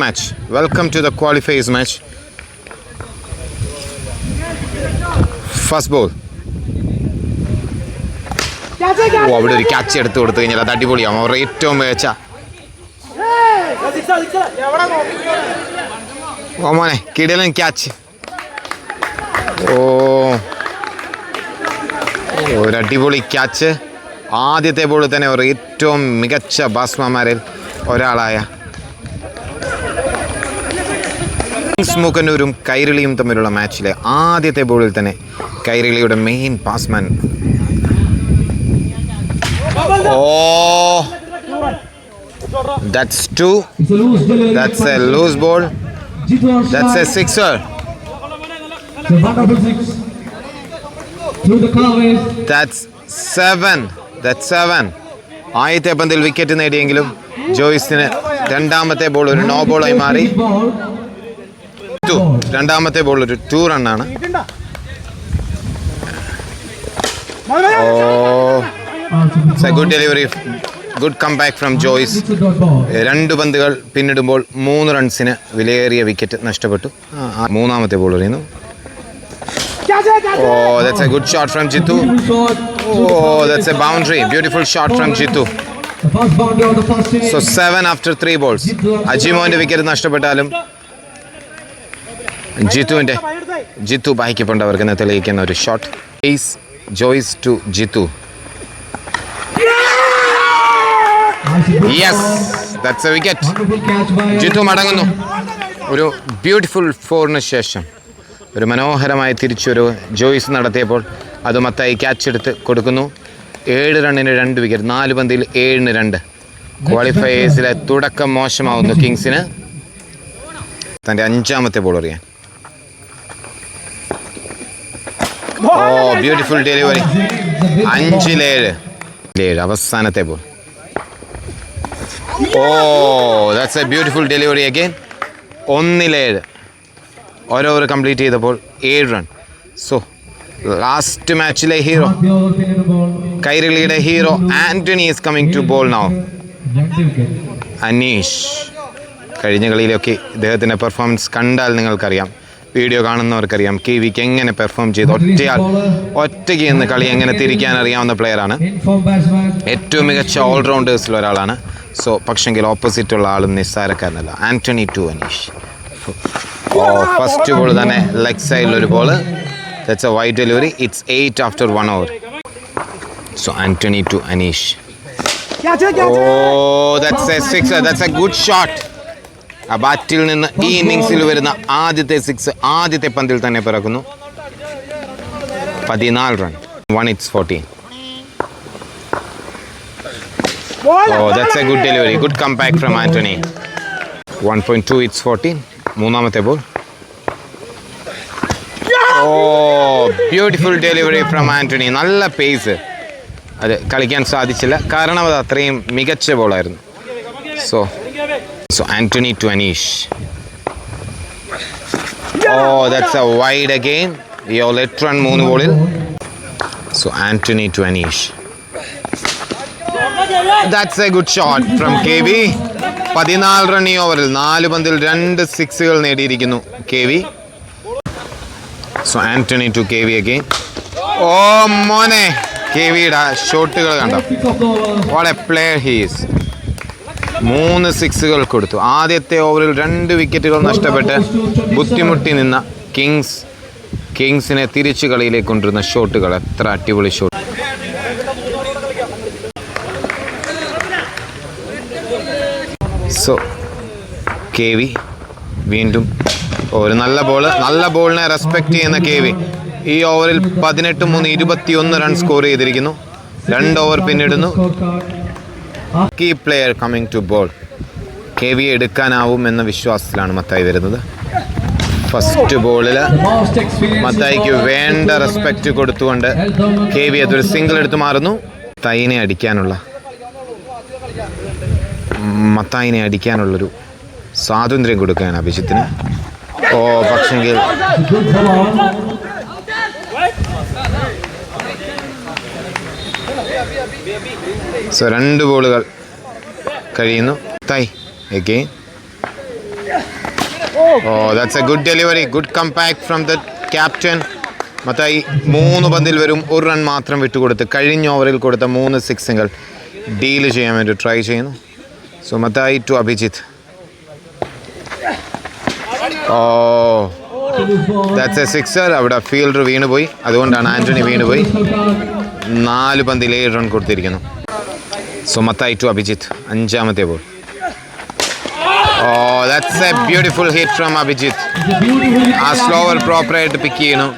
match. Welcome to the qualifiers match. First ball. അവിടെ ഒരു catch എടുത്ത് കൊടുത്തു കഴിഞ്ഞാൽ അത് അടിപൊളിയാവും. അവരുടെ ഏറ്റവും മികച്ച മോനെ കിടിലൻ ക്യാച്ച്. ഒരു അടിപൊളി ക്യാച്ച്. ആദ്യത്തെ ബോളിൽ തന്നെ അവർ ഏറ്റവും മികച്ച ബാറ്റ്സ്മാൻമാരിൽ ഒരാളായ മൂക്കന്നൂരും കൈരളിയും തമ്മിലുള്ള മാച്ചിലെ ആദ്യത്തെ ബോളിൽ തന്നെ കൈരളിയുടെ main batsman that's two. That's a loose ball. That's a sixer. That's seven. ആദ്യത്തെ പന്തിൽ വിക്കറ്റ് നേടിയെങ്കിലും ജോയ്സിന് രണ്ടാമത്തെ ബോൾ ഒരു നോ ബോളായി മാറി. രണ്ടാമത്തെ ബോൾ ഒരു 2 റണ്ണാണ്. It's a good delivery, good comeback from Joyce. 2 പന്തുകൾ പിന്നിടുമ്പോൾ 3 റൺസിന് വിലയേറിയ വിക്കറ്റ് നഷ്ടപ്പെട്ടു. മൂന്നാമത്തെ ball എറിയുന്നു. That's a good shot from Jitu. That's a boundary. Beautiful shot from Jitu. So 7 after 3 balls. അജിമോന്റെ വിക്കറ്റ് നഷ്ടപ്പെട്ടാലും ജിത്തു ബാക്കിക്കൊണ്ടവർക്കെന്ന് തെളിയിക്കുന്ന ഒരു shot. Joyce to Jithu. Yes, that's a wicket. Jithu മടങ്ങുന്നു. ഒരു ബ്യൂട്ടിഫുൾ 4-ന് ശേഷം ഒരു മനോഹരമായ തിരിച്ചൊരു ജോയ്സ് നടത്തിയപ്പോൾ അത് മത്തായി ക്യാച്ച് എടുത്ത് കൊടുക്കുന്നു. 7 റണ്ണിന് 2 വിക്കറ്റ്. 4 പന്തിൽ 7-ന് 2. ക്വാളിഫയേഴ്സിലെ തുടക്കം മോശമാവുന്നു കിങ്സിന്. തൻ്റെ 5ാമത്തെ ബോൾ എറിയാൻ. Beautiful delivery. 5-7 അവസാനത്തെ ball. That's a beautiful delivery again. 1-7 ഒരു ഓവർ കംപ്ലീറ്റ് ചെയ്തപ്പോൾ 7 റൺ. സോ ലാസ്റ്റ് മാച്ചിലെ ഹീറോ കൈരളിയുടെ hero Antony is coming to ball now. Aneesh. കഴിഞ്ഞ കളിയിലൊക്കെ ഇദ്ദേഹത്തിൻ്റെ പെർഫോമൻസ് കണ്ടാൽ നിങ്ങൾക്കറിയാം, വീഡിയോ കാണുന്നവർക്കറിയാം KVK എങ്ങനെ പെർഫോം ചെയ്തു. ഒറ്റയ്ക്ക് നിന്ന് കളി എങ്ങനെ തിരിക്കാൻ അറിയാവുന്ന പ്ലെയറാണ്. ഏറ്റവും മികച്ച ഓൾറൗണ്ടേഴ്സിൽ ഒരാളാണ്. സോ പക്ഷെങ്കിൽ ഓപ്പോസിറ്റുള്ള ആളും നിസ്സാരക്കാരനല്ല. Antony to Aneesh. First ball തന്നെ ലെഗ് സൈഡിലൊരു ball. That's a wide delivery. It's 8 after 1 over. So Antony to Aneesh. That's a six. That's a good shot. ആ ബാറ്റിൽ നിന്ന് ഈ ഇന്നിങ്സിൽ വരുന്ന ആദ്യത്തെ 6 ആദ്യത്തെ പന്തിൽ തന്നെ പിറക്കുന്നു. 14 run. 1 hits 14. That's a good delivery. Good comeback from Anthony. 1.2 hits 14. മൂന്നാമത്തെ ball. Beautiful delivery from Antony. നല്ല പേസ്. അത് കളിക്കാൻ സാധിച്ചില്ല, കാരണം അത് അത്രയും മികച്ച ബോളായിരുന്നു. So Anthony to Anish. That's a wide again. ഈ ഓവർ 8 റൺ 3 ബോളിൽ. So Anthony to Anish. That's a good shot from KV. 14 run ഈ ഓവറിൽ 4 പന്തിൽ 2 സിക്സുകൾ നേടിയിരിക്കുന്നു KV. So Anthony to KV again. മോനെ, KVയുടെ ഷോട്ടുകൾ കണ്ടോ? What a player he is. 3 സിക്സുകൾ കൊടുത്തു. ആദ്യത്തെ ഓവറിൽ 2 വിക്കറ്റുകൾ നഷ്ടപ്പെട്ട് ബുദ്ധിമുട്ടി നിന്ന കിങ്സിനെ തിരിച്ചു കളിയിലേക്ക് കൊണ്ടുവരുന്ന ഷോട്ടുകൾ. എത്ര അടിപൊളി ഷോട്ട്. സോ KV വീണ്ടും ഒരു നല്ല ബോളിനെ റെസ്പെക്റ്റ് ചെയ്യുന്ന KV ഈ ഓവറിൽ 18-3 21 റൺ സ്കോർ ചെയ്തിരിക്കുന്നു. 2 ഓവർ പിന്നിടുന്നു. Key player coming to ball. KV എടുക്കാനാവും എന്ന വിശ്വാസത്തിലാണ് മത്തായി വരുന്നത്. ഫസ്റ്റ് ബോളിൽ മത്തായിക്ക് വേണ്ട റെസ്പെക്റ്റ് കൊടുത്തുകൊണ്ട് KV അതൊരു സിംഗിൾ എടുത്ത് മാറുന്നു. മത്തായിനെ അടിക്കാനുള്ളൊരു സ്വാതന്ത്ര്യം കൊടുക്കുകയാണ് അഭിജിത്തിന്. പക്ഷെങ്കിൽ സോ 2 ബോളുകൾ കഴിയുന്നു. Again Oh, that's a good delivery. Good comeback from the captain. Mathai 3 പന്തിൽ വരും 1 റൺ മാത്രം വിട്ടുകൊടുത്ത് കഴിഞ്ഞ ഓവറിൽ കൊടുത്ത 3 സിക്സുകൾ ഡീൽ ചെയ്യാൻ വേണ്ടി ട്രൈ ചെയ്യുന്നു. So Mathai to Abhijit. Oh, that's a sixer. അവിടെ ഫീൽഡർ വീണുപോയി, അതുകൊണ്ടാണ് ആന്റണി വീണുപോയി. 4 പന്തിൽ 7 റൺ കൊടുത്തിരിക്കുന്നു. സോ മത്തായി ടു അഭിജിത്ത്, 5ാമത്തെ ball. Oh, that's a beautiful hit from Abhijit. ആ സ്ലോവർ പ്രോപ്പറായിട്ട് പിക്ക് ചെയ്യുന്നു.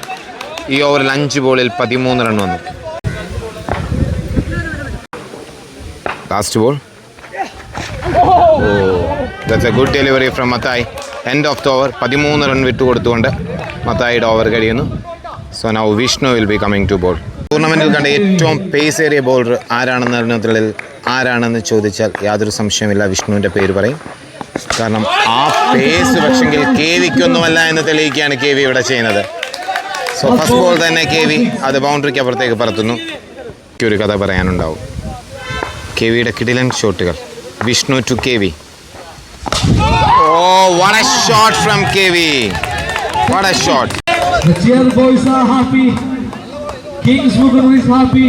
ഈ ഓവറിൽ 5 ബോളിൽ 13 റൺ വന്നു. Last ball. That's a good delivery from Mathai. End of the over. 13 run വിട്ടുകൊടുത്തുകൊണ്ട് മത്തായിയുടെ ഓവർ കഴിയുന്നു. So now Vishnu will be coming to ball. ടൂർണമെൻറ്റിൽ കണ്ട ഏറ്റവും പേസ് ഏറിയ ബോളർ ആരാണെന്ന് ചോദിച്ചാൽ യാതൊരു സംശയമില്ല, വിഷ്ണുവിൻ്റെ പേര് പറയും. കാരണം ആ പേസ് പക്ഷെങ്കിൽ കെ വിക്കൊന്നുമല്ല എന്ന് തെളിയിക്കുകയാണ് കെ വി ഇവിടെ ചെയ്യുന്നത്. സോ ഫസ്റ്റ് ബോൾ തന്നെ കെ വി അത് ബൗണ്ടറിക്ക് അപ്പുറത്തേക്ക് പറത്തുന്നു. ഒരു കഥ പറയാനുണ്ടാവും. കെ വിയുടെ കിടിലൻ ഷോട്ടുകൾ. Vishnu to K V. Oh, what a shot from KV. What a shot. The cheer boys are happy. Kings Mugun is happy.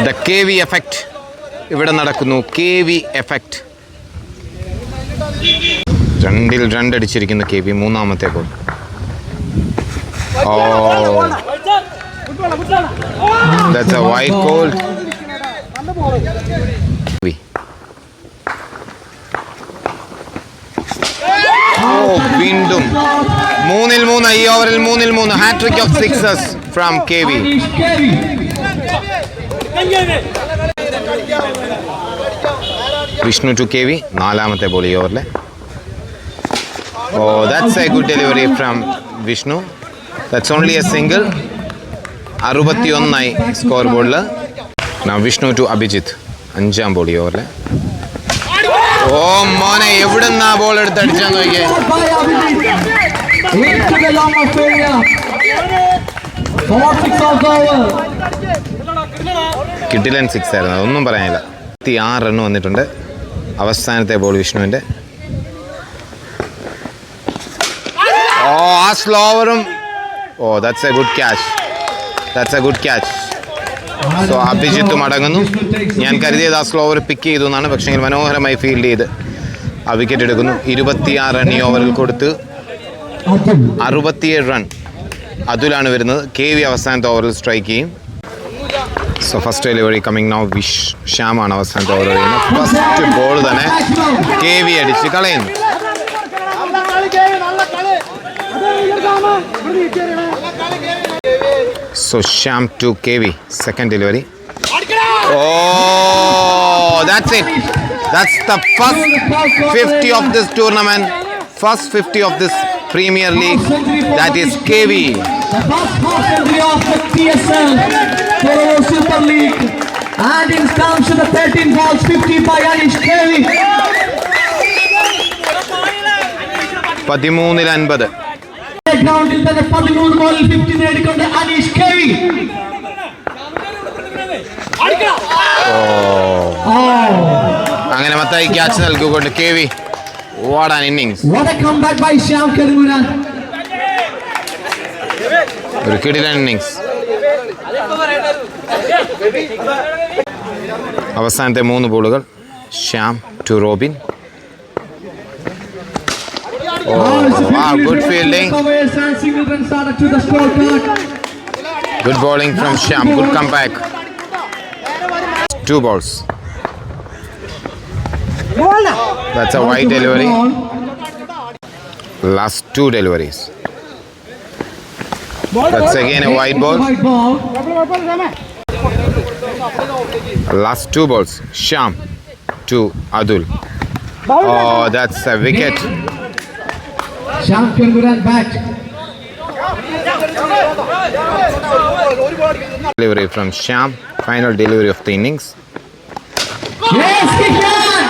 The KV effect. ഇവിടെ നടക്കുന്നു KV effect. 2-ൽ 2 അടിച്ചിരിക്കുന്ന KV, 3ാമത്തെ goal. Oh, that's a wide goal. Oh, വീണ്ടും 3-ൽ 3. ഈ ഓവറിൽ 3-ൽ 3. Hat-trick of sixes from KV. Vishnu to KV, 4ാമത്തെ ബോൾ ഈ ഓവറിലെ. Oh, that's a good delivery from Vishnu. That's only a single. 61 score ബോർഡിൽ. വിഷ്ണു ടു അഭിജിത്ത്, 5ാം ബോൾ ഈ ഓവറിൽ. ഓ മോനെ, എവിടുന്നാ ബോൾ എടുത്ത് അടിച്ചാന്ന് നോക്കിയേ. കിട്ടിലൻ 6 ആയിരുന്നു, അതൊന്നും പറയാനില്ല. 6 റൺ വന്നിട്ടുണ്ട്. അവസാനത്തെ ബോൾ വിഷ്ണുവിൻ്റെ. ഓ, ആ സ്ലോവറും. ഓ, that's a good catch. That's a good catch. So Abhijit മടങ്ങുന്നു. ഞാൻ കരുതിയത് ആ സ്ലോവർ പിക്ക് ചെയ്തു എന്നാണ്, പക്ഷേ മനോഹരമായി ഫീൽഡ് ചെയ്ത് ആ വിക്കറ്റ് എടുക്കുന്നു. 26 റൺ ഈ ഓവറിൽ കൊടുത്ത് 67 റൺ അതുലാണ് വരുന്നത്. KV അവസാനത്തെ ഓവറിൽ സ്ട്രൈക്ക് ചെയ്യും. So first delivery coming now. ശ്യാമാണ് അവസാനത്തെ ഓവർ ചെയ്യുന്നത്. ഫസ്റ്റ് ബോൾ തന്നെ KV അടിച്ച് കളയുന്നു. So Shyam to KV, second delivery. Oh, that's it. That's the first 50 of this tournament. First 50 of this Premier League. That is KV. The first half century of the PSL for our Super League. And it comes to the 13 balls, 50 by Anish KV. 13-ൽ 50. ഗ്രൗണ്ടിൽ തന്നെ 13 ബോളിൽ 50 നേടിക്കൊണ്ട് Aneesh KV. അങ്ങനെ Mathai catch നൽകിക്കൊണ്ട് KV. What an innings. What a comeback by Shyam Kermuran. ഒരു കിടിലൻ innings. അവസാനത്തെ 3 ബോളുകൾ. Shyam to Robin. Oh, wow, good fielding. Good bowling from Shyam. Good comeback. 2 balls. That's a wide delivery. Last 2 deliveries. That's again a wide ball. Last 2 balls. Shyam to Adul. Oh, that's a wicket. Shyam Kermuran back. Delivery from Shyam. Final delivery of the innings. Yes, he can!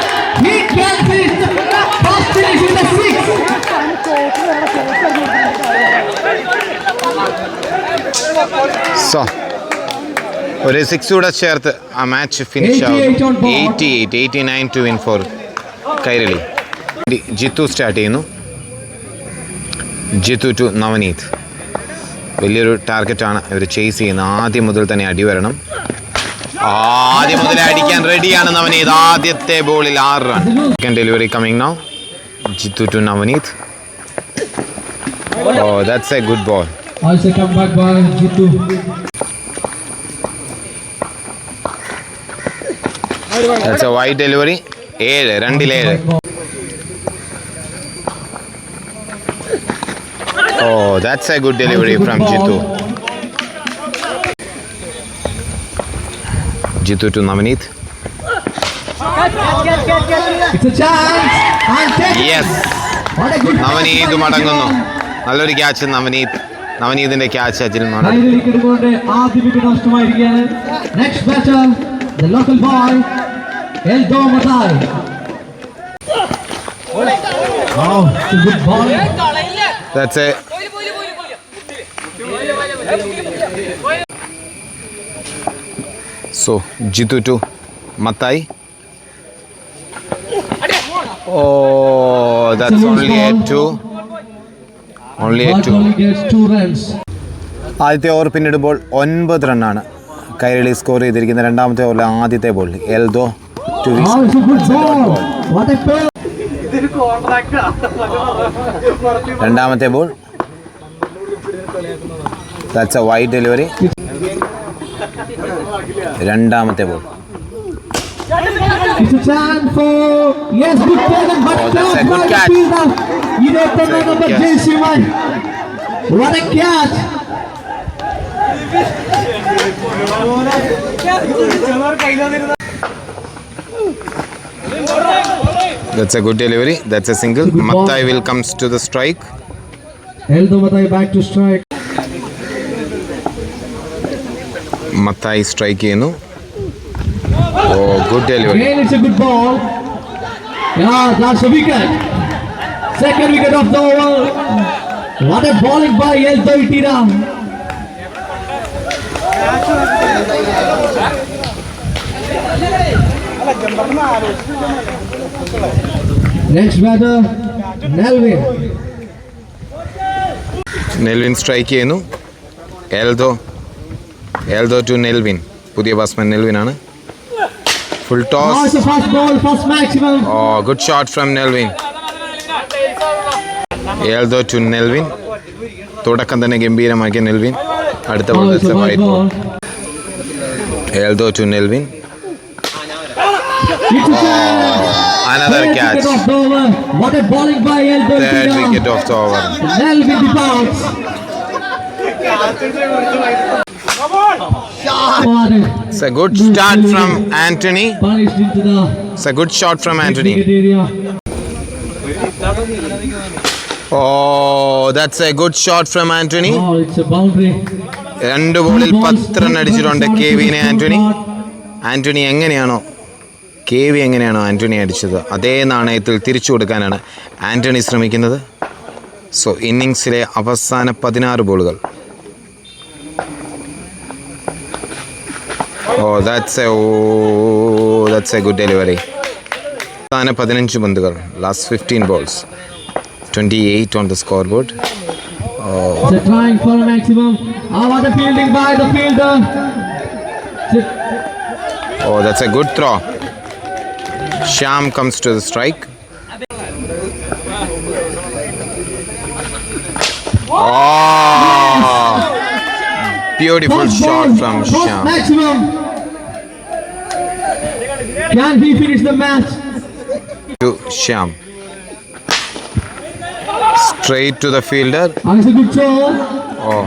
He can finish the first innings in the 6th. So, ഒരു 6 കൂടെ ചേർത്ത് ആ match finish ആവും. 89 to win for Kairali. Jithu start ചെയ്യുന്നു. Jithu to Navaneeth. വലിയൊരു ടാർഗറ്റാണ് ഇവർ chase ചെയ്യുന്നത്. ആദ്യം മുതൽ തന്നെ അടി വരണം. ആദ്യം മുതൽ അടിക്കാൻ റെഡിയാണ് നവനീത്. ആദ്യത്തെ ബോളിൽ 6 run. Second delivery coming now. Jithu to Navaneeth. Oh, that's a good ball. Also come back by Jitu. That's a wide delivery. 7 രണ്ടിലേഴ്. Oh, that's a good delivery from Jitu. Jitu to Navneet. It's a chance. And take it. Yes. What a good Navaneeth മടങ്ങുന്നു. നല്ലൊരു catch Navaneeth. നവനീതിന്റെ catch Ajil മാണ. ആദ്യ wicket നഷ്ടമായിരിക്കുകയാണ്. Next batter the local boy Eldo Matai. Oh, it's a good ball. That's a so Jitu to Matai. Oh, that's only a 2. Only a But 2. only gets 2 runs. ആദ്യത്തെ over പിന്നിടുമ്പോൾ 9 റണ്ണാണ് Kairali score ചെയ്തിരിക്കുന്നത്. രണ്ടാമത്തെ ഓവറിൽ ആദ്യത്തെ ball Eldho to Oh, it's a good ball. What a play. രണ്ടാമത്തെ ബോൾ. That's a wide delivery. രണ്ടാമത്തെ ബോൾ. It's a chance for yes, good taken, but Oh, that's a good by the catch. fielder. Number catch. J.C.1. What a catch! That's a good delivery. That's a single. Good ball. Matai will comes to the strike. Eldo Matai back to strike. Matai strike ചെയ്യുന്നു. Oh, good delivery. Again, it's a good ball. Yeah, that's a wicket. Second wicket of the over. What a bowling by Eldo Itira. Next batter, Nelvin. Nelvin strike ചെയ്യുന്നു. Eldho to Nelvin. പുതിയ batsman നെൽവിനാണ്. Full Oh, toss. it's a fast ball, fast maximum. Oh, good shot from Nelvin. Eldho to Nelvin. തുടക്കം തന്നെ ഗംഭീരമാക്കിയ നെൽവിൻ. അടുത്ത Oh, ball it's a white ball. Eldho to Nelvin. It's a chance. Another Third catch. wicket of the over. What a bowling by Eldo Third Itira. wicket of the over. Nelvin departs. What a It's a good start from Anthony. punished into the It's a good shot from Anthony. wicket area. Oh, that's a good shot from Anthony. Oh, it's a boundary. 2 ബോളിൽ 10 run അടിച്ചിട്ടുണ്ട് കെവിനെ ആന്റണി. ആന്റണി എങ്ങനെയാണോ ആന്റണി അടിച്ചത് അതേ നാണയത്തിൽ തിരിച്ചു കൊടുക്കാനാണ് ആന്റണി ശ്രമിക്കുന്നത്. So ഇന്നിങ്സിലെ അവസാന 16 ബോളുകൾ. that's a good delivery. അവസാന 15 പന്തുകൾ. Last 15 balls. 28 on the scoreboard. They're trying for a maximum. What a fielding by the fielder. Oh, that's a good throw. Shyam comes to the strike. Oh, beautiful First shot ball, from first Shyam. maximum. Can he finish the match? To Shyam. Straight to the fielder. It's a good throw. Oh,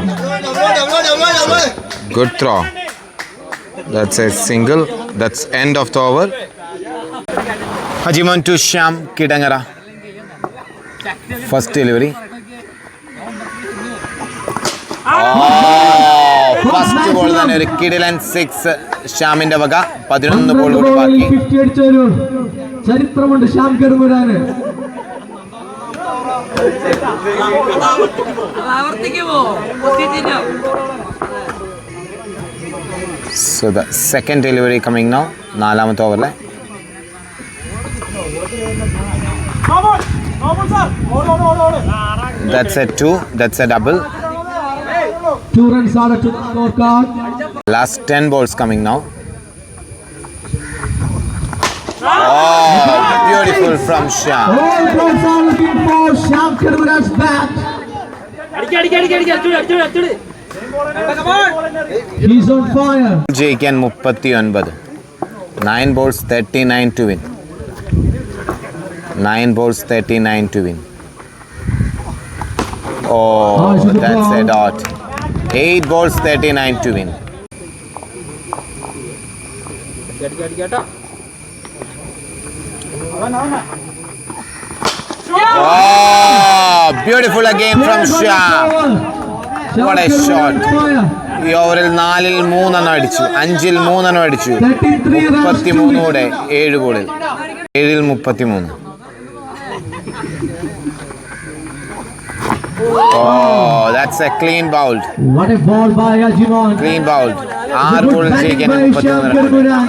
good throw. That's a single. That's end of the over. Hajiman to Shyam Kidangara. First delivery. First ball തന്നെ ഒരു കിടിലൻ 6 ശ്യാമിന്റെ വക. 11 ball കൂടി ബാക്കി. 50 അടിച്ചൊരു ചരിത്രമുണ്ട് Shyam കെടുമുരാന്. So the second delivery coming now. നാലാമത്തെ ഓവറിലെ That's a 2. That's a double. 2 runs added to the scorecard. Last 10 balls coming now. Oh, beautiful from Sham. All balls are looking for Shyam Kirmara's bat. He's on fire. ജയിക്കാൻ 39. 9 balls 39 to win. 9 balls 39 to win. Oh, that's a dot. 8 balls 39 to win. Oh, beautiful again from Shah. What a shot. ഈ ഓവറിൽ 4-ൽ 3 അടിച്ചു, 5-ൽ 3 അടിച്ചു. 33 കൂടെ 7 ബോളിൽ 7-ൽ 33. Oh, that's a clean bowled. What a ball by Ajimon. Clean bowled. 6 ബോളിൽ ജയിക്കാൻ 33 run.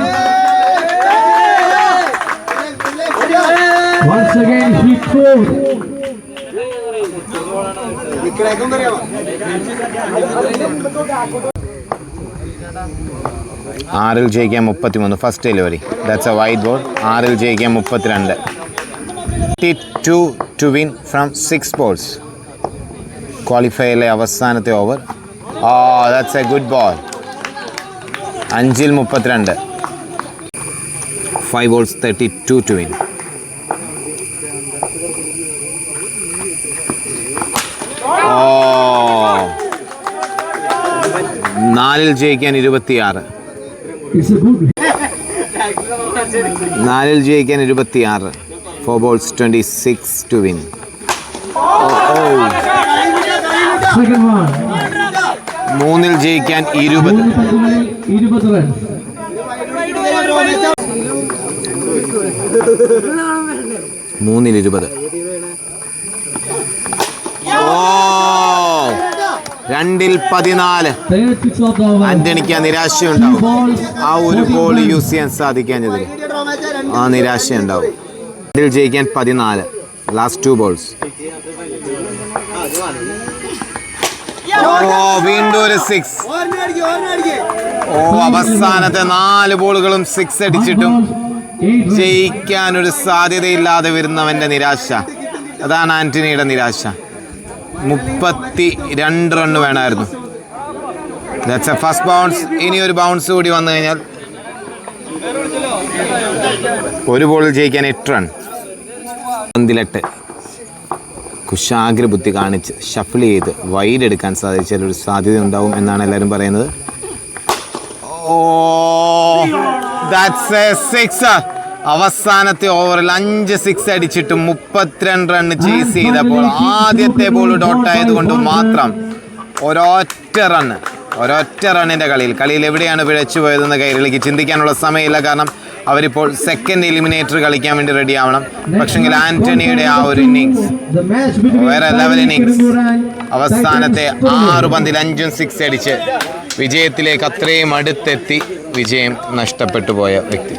Once again hit 4. ആറിൽ ജയിക്കാൻ 33. First delivery. That's a wide ball. 6-ൽ ജയിക്കാൻ 32. 52 ടു വിൻ ഫ്രം 6 balls. ക്വാളിഫയറിലെ അവസാനത്തെ over. That's a good ball. 5-ൽ 32. 5 balls 32 to win. നാലിൽ ജയിക്കാൻ 26. It's a good 4-ൽ ജയിക്കാൻ 26. 4 balls 26 to win. second one. 3-ൽ ജയിക്കാൻ 20. 20 runs. 3-ൽ 20. 2-ൽ 14. Third six of the over. ആന്റണിക്ക് ആ നിരാശയുണ്ടാവും. ആ ഒരു ബോൾ യൂസ് ചെയ്യാൻ സാധിക്കാഞ്ഞതിൽ ആ നിരാശയുണ്ടാവും. 2-ൽ ജയിക്കാൻ 14. Last 2 balls. വീണ്ടും ഒരു 6. അവസാനത്തെ 4 ബോളുകളും 6 അടിച്ചിട്ടും 8 runs. ജയിക്കാനൊരു സാധ്യതയില്ലാതെ വരുന്നവൻ്റെ നിരാശ. അതാണ് ആന്റണിയുടെ നിരാശ. 32 റൺ വേണമായിരുന്നു. That's A first bounce. ഇനി ഒരു ബൗൺസ് കൂടി വന്നു കഴിഞ്ഞാൽ 1 ബോളിൽ ജയിക്കാൻ 8 റൺ. 8 കുശാഗ്ര ബുദ്ധി കാണിച്ച് ഷഫിൾ ചെയ്ത് വൈഡ് എടുക്കാൻ സാധിച്ചാൽ ഒരു സാധ്യത ഉണ്ടാവും എന്നാണ് എല്ലാവരും പറയുന്നത്. That's A 6. അവസാനത്തെ ഓവറിൽ 5 6 അടിച്ചിട്ടും 32 റൺ ചേസ് ചെയ്തപ്പോൾ ആദ്യത്തെ ബോൾ ഡോട്ട് ആയതുകൊണ്ട് മാത്രം ഒരൊറ്റ റണ്ണിൻ്റെ കളിയിൽ എവിടെയാണ് പിഴച്ചു പോയതെന്ന് കൈരളിക്ക് ചിന്തിക്കാനുള്ള സമയമില്ല. കാരണം അവരിപ്പോൾ സെക്കൻഡ് എലിമിനേറ്റർ കളിക്കാൻ വേണ്ടി റെഡി ആവണം. പക്ഷെങ്കിൽ ആന്റണിയുടെ ആ ഒരു ഇന്നിങ്സ് വേറെ ലെവൽ ഇന്നിങ്സ്. അവസാനത്തെ 6 പന്തിൽ 5ഉം 6 അടിച്ച് വിജയത്തിലേക്ക് അത്രയും അടുത്തെത്തി വിജയം നഷ്ടപ്പെട്ടു പോയ വ്യക്തി.